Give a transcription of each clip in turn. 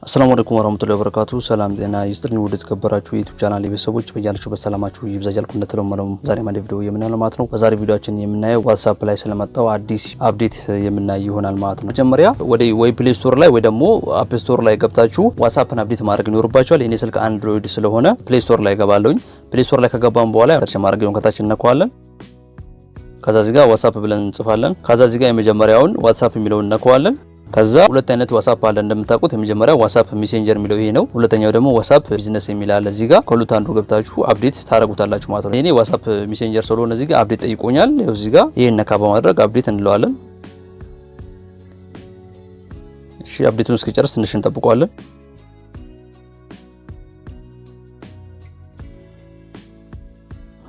አሰላሙ አለይኩም ወራህመቱላሂ ወበረካቱ። ሰላም ጤና ይስጥልኝ ውድ ተከበራችሁ የዩቲዩብ ቻናል ቤተሰቦች በያላችሁበት ሰላማችሁ ይብዛ እያልኩ እንደተለመደው ዛሬም አንድ ቪዲዮ የምናየው ማለት ነው። በዛሬ ቪዲዮአችን የምናየው ዋትስአፕ ላይ ስለመጣው አዲስ አፕዴት የምናይ ይሆናል ማለት ነው። መጀመሪያ ወይ ፕሌይ ስቶር ላይ ወይ ደግሞ አፕ ስቶር ላይ ገብታችሁ ዋትስአፕን አፕዴት ማድረግ ይኖርባችኋል። የኔ ስልክ አንድሮይድ ስለሆነ ፕሌይ ስቶር ላይ ገባለሁኝ። ፕሌይ ስቶር ላይ ከገባን በኋላ ሰርች ማድረግ ከታች እንነካዋለን። ከዛ እዚህ ጋር ዋትስአፕ ብለን እንጽፋለን። ከዛ እዚህ ጋር የመጀመሪያውን ዋትስአፕ የሚለውን እንነካዋለን። ከዛ ሁለት አይነት ዋትስአፕ አለ እንደምታውቁት። የመጀመሪያው ዋትስአፕ ሜሴንጀር የሚለው ይሄ ነው። ሁለተኛው ደግሞ ዋትስአፕ ቢዝነስ የሚል አለ። እዚህ ጋር ከሁለት አንዱ ገብታችሁ አፕዴት ታረጉታላችሁ ማለት ነው። እኔ ዋትስአፕ ሜሴንጀር ስለሆነ እዚህ ጋር አፕዴት ጠይቆኛል። ይኸው እዚህ ጋር ይሄን ነካ በማድረግ አፕዴት እንለዋለን። እሺ አፕዴቱን እስኪጨርስ ትንሽ እንጠብቀዋለን።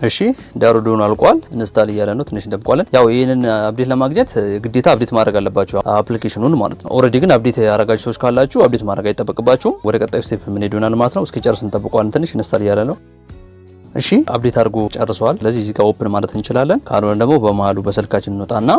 እሺ ዳውንሎድ አልቋል። ኢንስታል እያለ ነው። ትንሽ እንጠብቀዋለን። ያው ይሄንን አፕዴት ለማግኘት ግዴታ አፕዴት ማድረግ አለባችሁ አፕሊኬሽኑን ማለት ነው። ኦሬዲ ግን አፕዴት ያደረጋችሁ ሰዎች ካላችሁ አፕዴት ማድረግ አይጠበቅባችሁም። ወደ ቀጣዩ ስቴፕ ምን ሄዶናል ማለት ነው። እስኪጨርስ እንጠብቀዋለን። ትንሽ ኢንስታል እያለ ነው። እሺ አፕዴት አድርጎ ጨርሰዋል። ስለዚህ እዚህ ጋር ኦፕን ማለት እንችላለን። ካልሆነ ደግሞ በመሃሉ በስልካችን እንወጣና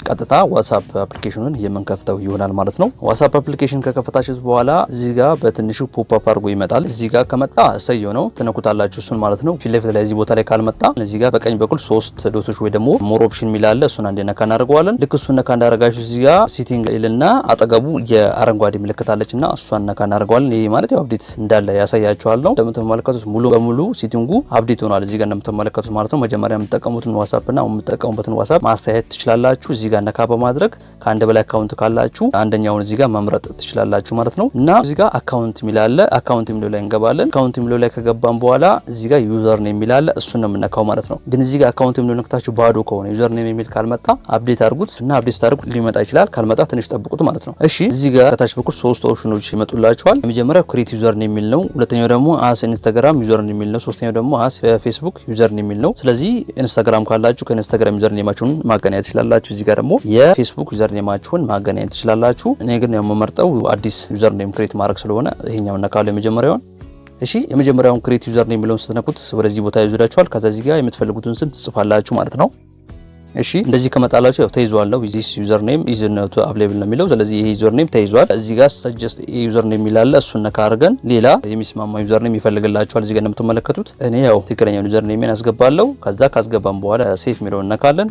ቀጥታ ዋትስአፕ አፕሊኬሽኑን የምንከፍተው ይሆናል ማለት ነው። ዋትስአፕ አፕሊኬሽን ከከፈታችሁት በኋላ እዚህ ጋር በትንሹ ፖፕ አፕ አድርጎ ይመጣል። እዚህ ጋር ከመጣ እሰየው ነው፣ ትነኩታላችሁ እሱን ማለት ነው። ፊት ለፊት ላይ እዚህ ቦታ ላይ ካልመጣ እዚህ ጋር በቀኝ በኩል 3 ዶቶች ወይ ደግሞ ሞር ኦፕሽን የሚላለ እሱን አንዴ ነካ እናደርገዋለን። ልክ እሱን ነካ እንዳደረጋችሁ እዚህ ጋር ሲቲንግ ይልና አጠገቡ የአረንጓዴ ምልክት አለችና እሷን ነካ እናደርገዋለን። ይሄ ማለት ያው አፕዴት እንዳለ ያሳያችኋል ነው። እንደምትመለከቱት ሙሉ በሙሉ ሲቲንጉ አፕዴት ሆኗል እዚህ ጋር እንደምትመለከቱት ማለት ነው። መጀመሪያ የምትጠቀሙትን ዋትስአፕና የምትጠቀሙበትን ዋትስአፕ ማስተያየት ትችላላችሁ። እዚህ ጋር ነካ በማድረግ ከአንድ በላይ አካውንት ካላችሁ አንደኛውን እዚህ ጋር መምረጥ ትችላላችሁ ማለት ነው። እና እዚህ ጋር አካውንት የሚላለ አካውንት የሚለው ላይ እንገባለን። አካውንት የሚለው ላይ ከገባን በኋላ እዚህ ጋር ዩዘር ኔም የሚላለ እሱን ነው የምነካው ማለት ነው። ግን እዚህ ጋር አካውንት የሚለው ነክታችሁ ባዶ ከሆነ ዩዘር ኔም የሚል ካልመጣ አፕዴት አድርጉት እና አፕዴት ስታደርጉት ሊመጣ ይችላል። ካልመጣ ትንሽ ጠብቁት ማለት ነው። እሺ እዚህ ጋር ከታች በኩል 3 ኦፕሽኖች ይመጡላችኋል። የመጀመሪያው ክሬት ዩዘር ኔም የሚል ነው። ሁለተኛው ደግሞ አስ ኢንስታግራም ዩዘር ኔም የሚል ነው። ሶስተኛው ደግሞ አስ ፌስቡክ ዩዘር ኔም የሚል ነው። ስለዚህ ኢንስታግራም ካላችሁ ከኢንስታግራም ዩዘር ኔማችሁን ማገናኘት ትችላላችሁ። እዚህ ጋር ደግሞ የፌስቡክ ዩዘር ኔማችሁን ማገናኘት ትችላላችሁ። እኔ ግን የምመርጠው አዲስ ዩዘር ኔም ክሬት ማድረግ ስለሆነ ይሄኛውን ነካለው የመጀመሪያውን። እሺ የመጀመሪያውን ክሬት ዩዘር ኔም የሚለውን ስትነኩት ወደዚህ ቦታ ይወስዳችኋል። ከዛ እዚህ ጋር የምትፈልጉትን ስም ትጽፋላችሁ ማለት ነው። እሺ እንደዚህ ከመጣላችሁ ያው ተይዟል ነው ዚስ ዩዘር ኔም ኢዝ ኖት አቬሌብል ነው የሚለው። ስለዚህ ይሄ ዩዘር ኔም ተይዟል። እዚህ ጋር ሰጀስት ዩዘር ኔም ይላል። እሱን ነካ አድርገን ሌላ የሚስማማ ዩዘር ኔም ይፈልግላችኋል። እዚህ ጋር እንደምትመለከቱት እኔ ያው ትክክለኛውን ዩዘር ኔሜን አስገባለሁ። ከዛ ካስገባን በኋላ ሴፍ የሚለውን ነካለን።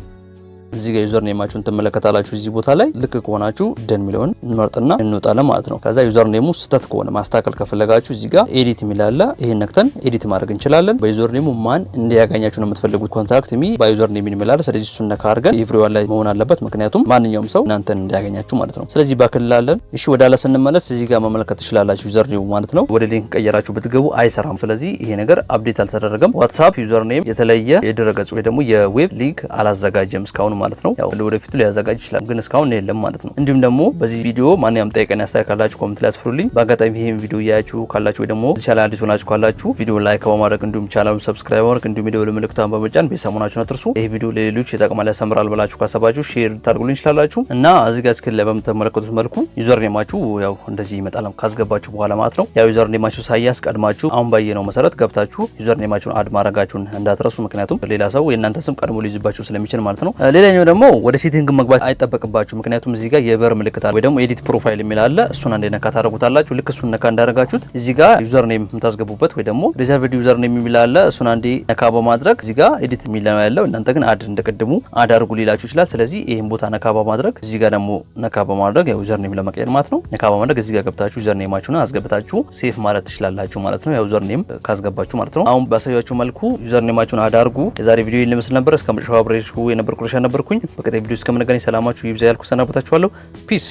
እዚህ ጋር ዩዘር ኔማችሁን ትመለከታላችሁ። እዚህ ቦታ ላይ ልክ ከሆናችሁ ደን የሚለውን እንመርጥና እንወጣለን ማለት ነው። ከዛ ዩዘር ኔሙ ስህተት ከሆነ ማስተካከል ከፈለጋችሁ እዚህ ጋር ኤዲት የሚላለ ይሄን ነክተን ኤዲት ማድረግ እንችላለን። በዩዘር ኔሙ ማን እንዲያገኛችሁ ነው የምትፈልጉት ኮንታክት ሚ በዩዘር ኔም የሚላለ። ስለዚህ እሱን ነካ አድርገን ኤቭሪዋን ላይ መሆን አለበት፣ ምክንያቱም ማንኛውም ሰው እናንተን እንዲያገኛችሁ ማለት ነው። ስለዚህ ባክልላለን። እሺ ወዳላ ስንመለስ እዚህ ጋር መመልከት ትችላላችሁ ዩዘር ኔሙ ማለት ነው። ወደ ሊንክ ቀየራችሁ ብትገቡ አይሰራም። ስለዚህ ይሄ ነገር አፕዴት አልተደረገም። ዋትስአፕ ዩዘር ኔም የተለየ የድረገጽ ወይ ደግሞ የዌብ ሊንክ አላዘጋጀም እስካሁን ማለት ነው። ያው ወደፊቱ ሊያዘጋጅ ይችላል፣ ግን እስካሁን የለም ማለት ነው። እንዲሁም ደግሞ በዚህ ቪዲዮ ማንኛውም ጠይቀን ያስተካክላችሁ ኮሜንት ላይ አስፍሩልኝ። በአጋጣሚ ይሄን ቪዲዮ ያያችሁ ካላችሁ ወይ ደግሞ ቻናል አዲስ ሆናችሁ ካላችሁ ቪዲዮ ላይክ በማድረግ እንዲሁም ቻናሉን ሰብስክራይብ በማድረግ እንዲሁም የደወል ምልክቱን በመጫን ቤተሰቡናችሁን አትርሱ። ይሄ ቪዲዮ ለሌሎች ይጠቅማል ያስተምራል ብላችሁ ካሰባችሁ ሼር ታርጉልኝ ይችላልላችሁ። እና እዚህ ጋር ስክሪን ላይ በምትመለከቱት መልኩ ዩዘር ኔማችሁ ያው እንደዚህ ይመጣል ካስገባችሁ በኋላ ማለት ነው። ያው ዩዘር ኔማችሁ ሳያስ ቀድማችሁ አሁን ባየነው መሰረት ገብታችሁ ዩዘር ኔማችሁን አድ ማድረጋችሁን እንዳትረሱ፣ ምክንያቱም ሌላ ሰው የእናንተ ስም ቀድሞ ሊይዝባችሁ ስለሚችል ማለት ነው። ሌላኛው ደግሞ ወደ ሴቲንግ መግባት አይጠበቅባችሁ፣ ምክንያቱም እዚህ ጋር የበር ምልክት አለ ወይ ደግሞ ኤዲት ፕሮፋይል የሚል አለ። እሱን አንዴ ነካ ታደርጉታላችሁ። ልክ እሱን ነካ እንዳደረጋችሁት እዚህ ጋር ዩዘር ኔም የምታስገቡበት ወይ ደግሞ ሪዘርቭድ ዩዘር ኔም የሚል አለ። እሱን አንዴ ነካ በማድረግ እዚህ ጋር ኤዲት የሚል ነው ያለው። እናንተ ግን አድ እንደቀድሙ አድ አድርጉ ሊላችሁ ይችላል። ስለዚህ ይሄን ቦታ ነካ በማድረግ እዚህ ጋር ደግሞ ነካ በማድረግ ያው ዩዘር ኔም ለመቀየር ማለት ነው ነካ በማድረግ እዚህ ጋር ገብታችሁ ዩዘር ኔማችሁን አስገብታችሁ ሴፍ ማለት ትችላላችሁ ማለት ነው። ያው ዩዘር ኔም ካስገባችሁ ማለት ነው። አሁን ባሳያችሁ መልኩ ዩዘር ኔማችሁን አድ አድርጉ። የዛሬ ቪዲዮ ይሄን ይመስል ነበር። እስከመጨረሻው አብሬችሁ የነበርኩ ነበርኩኝ። በቀጣይ ቪዲዮ እስከምንገናኝ ሰላማችሁ ይብዛ ያልኩ ሰናበታችኋለሁ። ፒስ